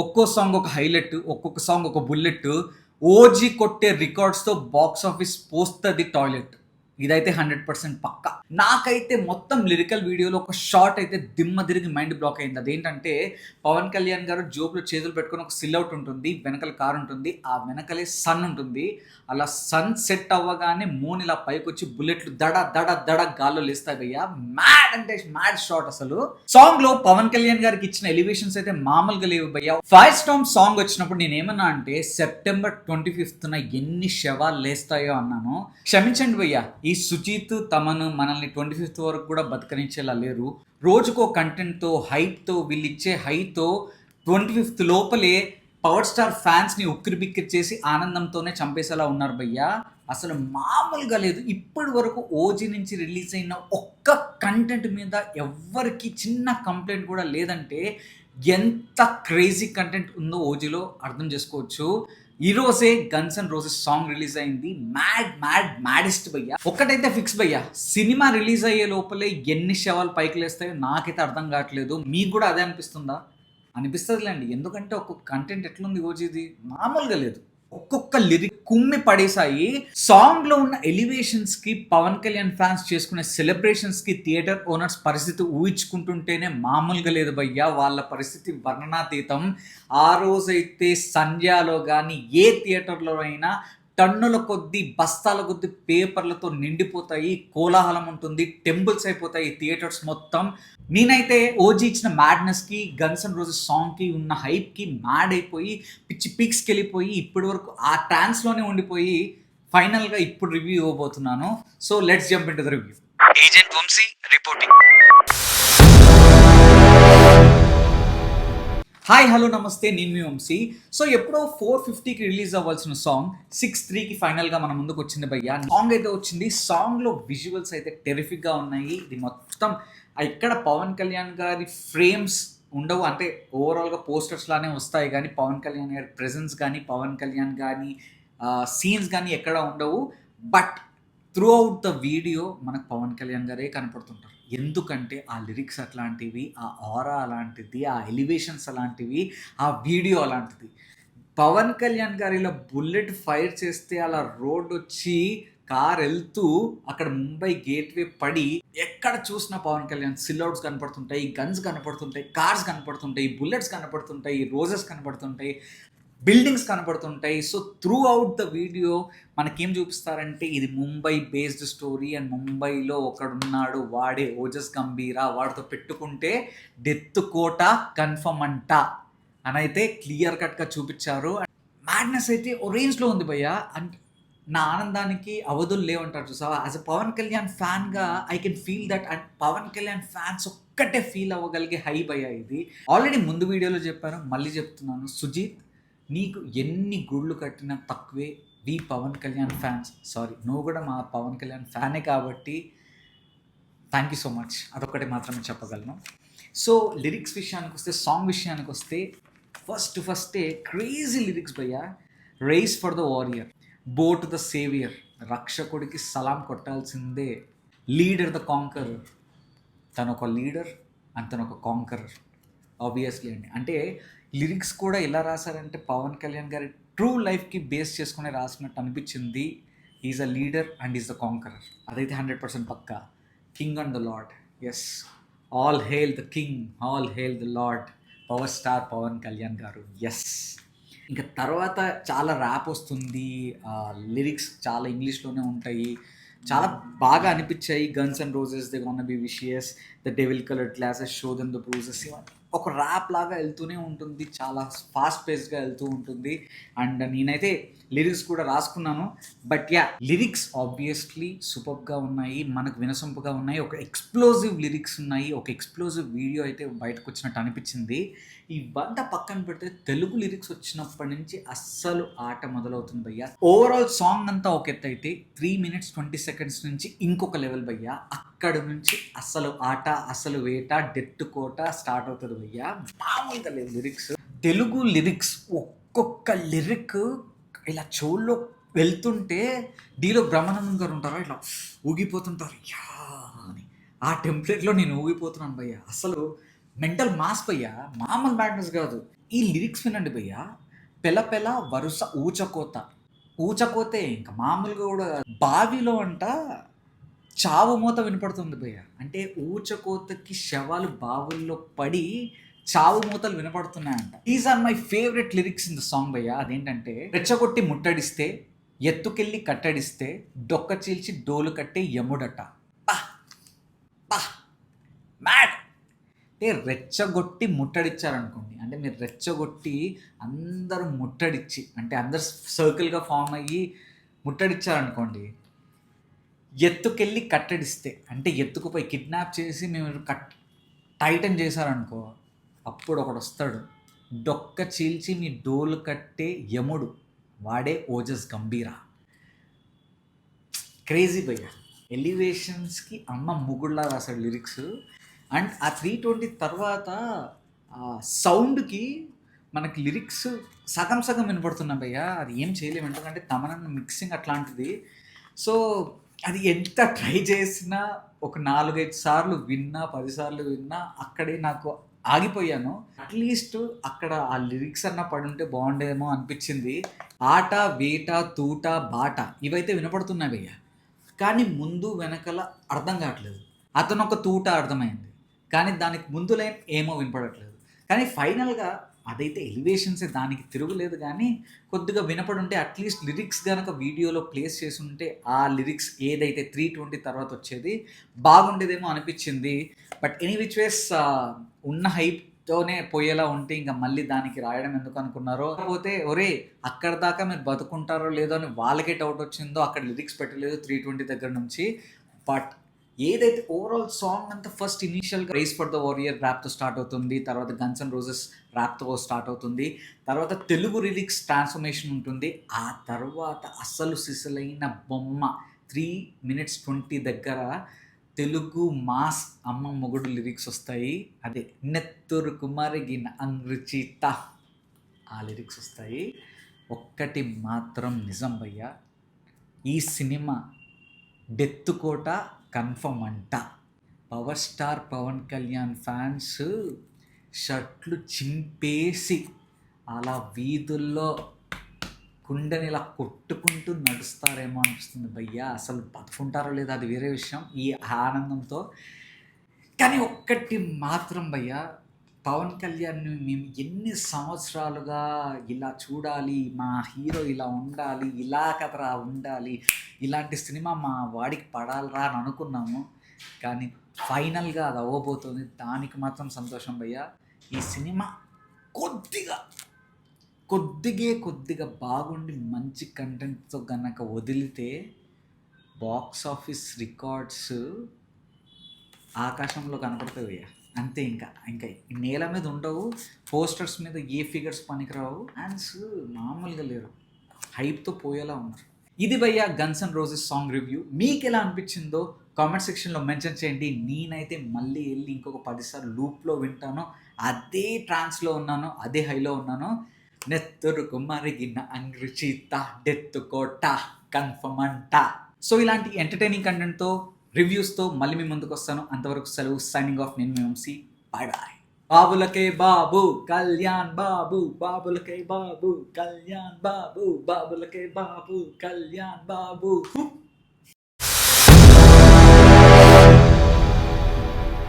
ఒక్కో సాంగ్ ఒక హైలైట్, ఒక్కొక్క సాంగ్ ఒక బుల్లెట్. ఓజీ కొట్టే రికార్డ్స్‌తో బాక్స్ ఆఫీస్ పోస్తది టాయిలెట్. ఇదైతే 100% పక్కా. నాకైతే మొత్తం లిరికల్ వీడియోలో ఒక షాట్ అయితే దిమ్మ తిరిగి మైండ్ బ్లాక్ అయింది. అదేంటంటే పవన్ కళ్యాణ్ గారు జోబులో చేతులు పెట్టుకొని ఒక సిల్‌ఔట్ ఉంటుంది. వెనకాల కార్ ఉంటుంది. ఆ వెనకాలే సన్ ఉంటుంది. అలా సన్ సెట్ అవ్వగానే మూన్ ఇలా పైకొచ్చి బుల్లెట్లు దడ దడ దడ గాల్లో లేస్తాయి భయ్యా. మ్యాడ్ అంటే మ్యాడ్ షాట్ అసలు. సాంగ్ లో పవన్ కళ్యాణ్ గారికి ఇచ్చిన ఎలివేషన్స్ అయితే మామూలుగా లేవు భయ్యా. ఫైర్ స్టార్మ్ సాంగ్ వచ్చినప్పుడు నేను ఏమన్నా అంటే సెప్టెంబర్ 25న ఎన్ని శవాలు లేస్తాయో అన్నాను. క్షమించండి భయ్యా, ఈ సుజీత్ తమను మనల్ని 25th వరకు కూడా బతకనిచ్చేలా లేరు. రోజుకో కంటెంట్తో హైప్తో వీళ్ళు ఇచ్చే హైతో 25th లోపలే పవర్ స్టార్ ఫ్యాన్స్ని ఉక్కిరి బిక్కిరి చేసి ఆనందంతోనే చంపేసేలా ఉన్నారు భయ్యా. అసలు మామూలుగా లేదు. ఇప్పటి వరకు ఓజీ నుంచి రిలీజ్ అయిన ఒక్క కంటెంట్ మీద ఎవ్వరికి చిన్న కంప్లైంట్ కూడా లేదంటే ఎంత క్రేజీ కంటెంట్ ఉందో ఓజీలో అర్థం చేసుకోవచ్చు. ఈ రోజే guns and roses song release అయింది. మ్యాడెస్ట్ భయ్యా. ఒక్కటైతే ఫిక్స్ భయ్యా, సినిమా రిలీజ్ అయ్యే లోపలే ఎన్ని శవాలు పైకి లేస్తాయో నాకైతే అర్థం కావట్లేదు. మీకు కూడా అదే అనిపిస్తుందా? అనిపిస్తుందిలేండి. ఎందుకంటే ఒక్కొక్క కంటెంట్ ఎట్లుంది ఓజీది, మామూలుగా లేదు. ఒక్కొక్క లిరిక్ కుమ్మి పడేసాయి. సాంగ్ లో ఉన్న ఎలివేషన్స్ కి, పవన్ కళ్యాణ్ ఫ్యాన్స్ చేసుకునే సెలబ్రేషన్స్ కి థియేటర్ ఓనర్స్ పరిస్థితి ఊహించుకుంటుంటేనే మామూలుగా లేదు భయ్యా. వాళ్ళ పరిస్థితి వర్ణనాతీతం. ఆ రోజైతే సంధ్యాలో కానీ ఏ థియేటర్లో అయినా టన్నుల కొద్దీ బస్తాల కొద్దీ పేపర్లతో నిండిపోతాయి, కోలాహలం ఉంటుంది, టెంపుల్స్ అయిపోతాయి థియేటర్స్ మొత్తం. నేనైతే ఓజీ ఇచ్చిన మ్యాడ్నెస్కి, గన్స్ అండ్ రోజెస్ సాంగ్కి ఉన్న హైప్కి మ్యాడ్ అయిపోయి పిచ్చి పీక్స్కి వెళ్ళిపోయి ఇప్పటి వరకు ఆ ట్రాన్స్లోనే ఉండిపోయి ఫైనల్గా ఇప్పుడు రివ్యూ ఇవ్వబోతున్నాను. So let's jump into the review. Agent Vamshi reporting. Hi hello నమస్తే, నేను మీ వంశీ. సో ఎప్పుడో 450కి రిలీజ్ అవ్వాల్సిన సాంగ్ 6/3కి ఫైనల్గా మన ముందుకు వచ్చింది భయ్యా. సాంగ్ అయితే వచ్చింది. సాంగ్లో విజువల్స్ అయితే టెరిఫిక్గా ఉన్నాయి. ఇది మొత్తం ఇక్కడ పవన్ కళ్యాణ్ గారి ఫ్రేమ్స్ ఉండవు, అంటే ఓవరాల్గా పోస్టర్స్ లానే వస్తాయి కానీ పవన్ కళ్యాణ్ గారి ప్రెజెన్స్ కానీ పవన్ కళ్యాణ్ కానీ సీన్స్ కానీ ఎక్కడ ఉండవు. But through out the video మనకు పవన్ కళ్యాణ్ గారే కనపడుతుంటారు. ఎందుకంటే ఆ లిరిక్స్ అట్లాంటివి, ఆ ఆరా అలాంటిది, ఆ ఎలివేషన్స్ అలాంటివి, ఆ వీడియో అలాంటిది. పవన్ కళ్యాణ్ గారు ఇలా బుల్లెట్ ఫైర్ చేస్తే అలా రోడ్ వచ్చి కార్ వెళ్తూ అక్కడ ముంబై గేట్వే పడి ఎక్కడ చూసినా పవన్ కళ్యాణ్ సిల్అవుట్స్ కనపడుతుంటాయి, గన్స్ కనపడుతుంటాయి, కార్స్ కనపడుతుంటాయి, బుల్లెట్స్ కనపడుతుంటాయి, రోజెస్ కనపడుతుంటాయి, బిల్డింగ్స్ కనపడుతుంటాయి. So throughout the video మనకేం చూపిస్తారంటే ఇది ముంబై బేస్డ్ స్టోరీ అండ్ ముంబైలో ఒకడున్నాడు, వాడే ఓజస్ గంభీరా, వాడితో పెట్టుకుంటే డెత్ కోట కన్ఫర్మ్ అంట అని అయితే క్లియర్ కట్గా చూపించారు. మ్యాడ్నెస్ అయితే ఓ రేంజ్లో ఉంది భయ్య. అండ్ నా ఆనందానికి అవధులు లేవంటారు చూసావా. యాజ్ అ పవన్ కళ్యాణ్ ఫ్యాన్గా I can feel that. And Pawan Kalyan fans ఒక్కటే ఫీల్ అవ్వగలిగే హై భయ్య ఇది. ఆల్రెడీ ముందు వీడియోలో చెప్పాను, మళ్ళీ చెప్తున్నాను. సుజీత్, నీకు ఎన్ని గుళ్ళు కట్టినా తక్కువే. వి పవన్ కళ్యాణ్ ఫ్యాన్స్, సారీ నువ్వు కూడా మా పవన్ కళ్యాణ్ ఫ్యానే కాబట్టి థ్యాంక్ యూ సో మచ్. అదొక్కటే మాత్రమే చెప్పగలను. సో లిరిక్స్ విషయానికి వస్తే, సాంగ్ విషయానికి వస్తే ఫస్టే క్రేజీ లిరిక్స్ భయ్యా. Race for the warrior, bow to the saviour, రక్షకుడికి సలాం కొట్టాల్సిందే, లీడర్ ద కాంకరర్. తను ఒక లీడర్ అండ్ తను ఒక కాంకరర్ ఆబ్వియస్లీ అండి. అంటే లిరిక్స్ కూడా ఎలా రాశారంటే పవన్ కళ్యాణ్ గారి ట్రూ లైఫ్కి బేస్ చేసుకుని రాసినట్టు అనిపించింది. Is a leader and is the conqueror, అదైతే 100% పక్కా. King and the lord, yes, all hail the king, all hail the lord, power star Pawan Kalyan garu, yes. ఇంకా తర్వాత చాలా ర్యాప్ వస్తుంది, లిరిక్స్ చాలా ఇంగ్లీష్లోనే ఉంటాయి, చాలా బాగా అనిపించాయి. Guns and roses, they gonna B vicious, the devil coloured glasses, show them the bruises, ఒక ర్యాప్ లాగా వెళ్తూనే ఉంటుంది, చాలా ఫాస్ట్ పేస్డ్గా వెళ్తూ ఉంటుంది. అండ్ నేనైతే లిరిక్స్ కూడా రాసుకున్నాను. బట్ యా, లిరిక్స్ ఆబ్వియస్లీ సూపర్గా ఉన్నాయి, మనకు వినసొంపుగా ఉన్నాయి, ఒక ఎక్స్ప్లోజివ్ లిరిక్స్ ఉన్నాయి, ఒక ఎక్స్ప్లోజివ్ వీడియో అయితే బయటకు వచ్చినట్టు అనిపించింది. ఇవంతా పక్కన పెడితే తెలుగు లిరిక్స్ వచ్చినప్పటి నుంచి అస్సలు ఆట మొదలవుతుంది భయ్యా. ఓవరాల్ సాంగ్ అంతా ఒక ఎత్తు అయితే 3 minutes 20 seconds నుంచి ఇంకొక లెవెల్ భయ్యా. అక్కడ నుంచి అసలు ఆట, అసలు వేట, డెత్ కోట స్టార్ట్ అవుతుంది భయ్యా. మామూలుగా లేదు లిరిక్స్. తెలుగు లిరిక్స్ ఒక్కొక్క లిరిక్ ఇలా చెవుల్లో వెళ్తుంటే డీలో బ్రహ్మానందం గారు ఉంటారా, ఇట్లా ఊగిపోతుంటారు యా అని. ఆ టెంప్లెట్లో నేను ఊగిపోతున్నాను భయ్యా. అసలు మెంటల్ మాస్ భయ్యా, మామూలు మ్యాడ్నెస్ కాదు. ఈ లిరిక్స్ వినండి భయ్యా. పెల పెల వరుస ఊచకోత. ఊచకోతే ఇంక మామూలుగా కూడా కాదు. బావిలో అంట చావు మూత వినపడుతుంది భయ్య. అంటే ఊచకోతకి శవాలు బావుల్లో పడి చావు మూతలు వినపడుతున్నాయంట. These are my favourite lyrics in the song భయ్య. అదేంటంటే, రెచ్చగొట్టి ముట్టడిస్తే, ఎత్తుకెళ్ళి కట్టడిస్తే, డొక్క చీల్చి డోలు కట్టే యముడట. పా పా మ్యాడ్. అంటే రెచ్చగొట్టి ముట్టడిచ్చారనుకోండి, అంటే మీరు రెచ్చగొట్టి అందరూ ముట్టడిచ్చి, అంటే అందరు సర్కిల్గా ఫామ్ అయ్యి ముట్టడిచ్చారనుకోండి, ఎత్తుకెళ్ళి కట్టడిస్తే, అంటే ఎత్తుకుపోయి కిడ్నాప్ చేసి మేము టైటన్ చేశారనుకో, అప్పుడు ఒకడు వస్తాడు, డొక్క చీల్చి మీ డోలు కట్టే యముడు, వాడే ఓజస్ గంభీర. క్రేజీ భయ్య. ఎలివేషన్స్కి అమ్మ ముగుళ్ళ రాశాడు లిరిక్స్. అండ్ ఆ 320 తర్వాత సౌండ్కి మనకి లిరిక్స్ సగం సగం వినపడుతున్నాం భయ్య. అది ఏం చేయలేము, ఎందుకంటే తమనన్న మిక్సింగ్ అట్లాంటిది. సో అది ఎంత ట్రై చేసినా, ఒక 4-5 సార్లు విన్నా, 10 సార్లు విన్నా, అక్కడే నాకు ఆగిపోయాను. అట్లీస్ట్ అక్కడ ఆ లిరిక్స్ అన్న పడుంటే బాగుండేమో అనిపించింది. ఆట, వేట, తూట, బాట ఇవైతే వినపడుతున్నాయి భయ్య, కానీ ముందు వెనకల అర్థం కావట్లేదు. అతను ఒక తూట అర్థమైంది, కానీ దానికి ముందు లైన్ ఏమో వినపడట్లేదు. కానీ ఫైనల్గా అదైతే ఎలివేషన్సే, దానికి తిరుగులేదు. కానీ కొద్దిగా వినపడి ఉంటే, అట్లీస్ట్ లిరిక్స్ కనుక వీడియోలో ప్లేస్ చేసి ఉంటే, ఆ లిరిక్స్ ఏదైతే 320 తర్వాత వచ్చేది బాగుండేదేమో అనిపించింది. బట్ ఎనీ విచ్ వేస్ ఉన్న హైప్తోనే పోయేలా ఉంటే ఇంకా మళ్ళీ దానికి రాయడం ఎందుకు అనుకున్నారో, కాకపోతే ఒరే అక్కడ దాకా మీరు బతుకుంటారో లేదో అని వాళ్ళకే డౌట్ వచ్చిందో అక్కడ లిరిక్స్ పెట్టలేదు 320 దగ్గర నుంచి. బట్ ఏదైతే ఓవరాల్ సాంగ్ అంతా ఫస్ట్ ఇనీషియల్గా రేస్ ఫర్ ద వారియర్ ర్యాప్తో స్టార్ట్ అవుతుంది, తర్వాత గన్స్ అండ్ రోజెస్ ర్యాప్తో స్టార్ట్ అవుతుంది, తర్వాత తెలుగు లిరిక్స్ ట్రాన్స్ఫర్మేషన్ ఉంటుంది, ఆ తర్వాత అసలు సిసలైన బొమ్మ 3:20 దగ్గర తెలుగు మాస్ అమ్మ మొగుడు లిరిక్స్ వస్తాయి. అదే నెత్తురు కుమారిగిన అంగ్రిచిత, ఆ లిరిక్స్ వస్తాయి. ఒక్కటి మాత్రం నిజం భయ్య, ఈ సినిమా డెత్ కోట కన్ఫర్మ్ అంట. Power star Pawan Kalyan fans షర్ట్లు చింపేసి అలా వీధుల్లో కుండని ఇలా కొట్టుకుంటూ నడుస్తారేమో అనిపిస్తుంది భయ్య. అసలు బతుకుంటారో లేదో అది వేరే విషయం, ఈ ఆనందంతో. కానీ ఒక్కటి మాత్రం భయ్య, పవన్ కళ్యాణ్ని మేము ఎన్ని సంవత్సరాలుగా ఇలా చూడాలి, మా హీరో ఇలా ఉండాలి, ఇలా కథరా ఉండాలి, ఇలాంటి సినిమా మా వాడికి పడాలరా అని అనుకున్నాము. కానీ ఫైనల్గా అది అవ్వబోతుంది, దానికి మాత్రం సంతోషం భయ్య. ఈ సినిమా కొద్దిగా బాగుండి మంచి కంటెంట్తో కనుక వదిలితే బాక్స్ ఆఫీస్ రికార్డ్స్ ఆకాశంలో కనపడతాయి భయ్య. అంతే, ఇంకా నేల మీద ఉండవు, పోస్టర్స్ మీద ఏ ఫిగర్స్ పనికిరావు. ఫ్యాన్స్ మామూలుగా లేరు, హైప్తో పోయేలా ఉన్నారు. ఇది భయ్య guns and roses song review. మీకు ఎలా అనిపించిందో కామెంట్ సెక్షన్లో మెన్షన్ చేయండి. నేనైతే మళ్ళీ వెళ్ళి ఇంకొక 10 సార్లు లూప్లో వింటాను, అదే ట్రాన్స్లో ఉన్నాను, అదే హైలో ఉన్నాను. నెత్తురు కుమారిగిన అంగ్రిచిత, డెత్ కోట కన్ఫర్మ్ అంట. సో ఇలాంటి ఎంటర్టైనింగ్ కంటెంట్తో, రివ్యూస్తో మళ్ళీ మీ ముందుకు వస్తాను. అంతవరకు సెలవు. Signing off. నేను మీ వంశీ. Bye bye. బాబులకే బాబు కళ్యాణ్ బాబు, బాబులకే బాబు కళ్యాణ్ బాబు, బాబులకే బాబు కళ్యాణ్ బాబు.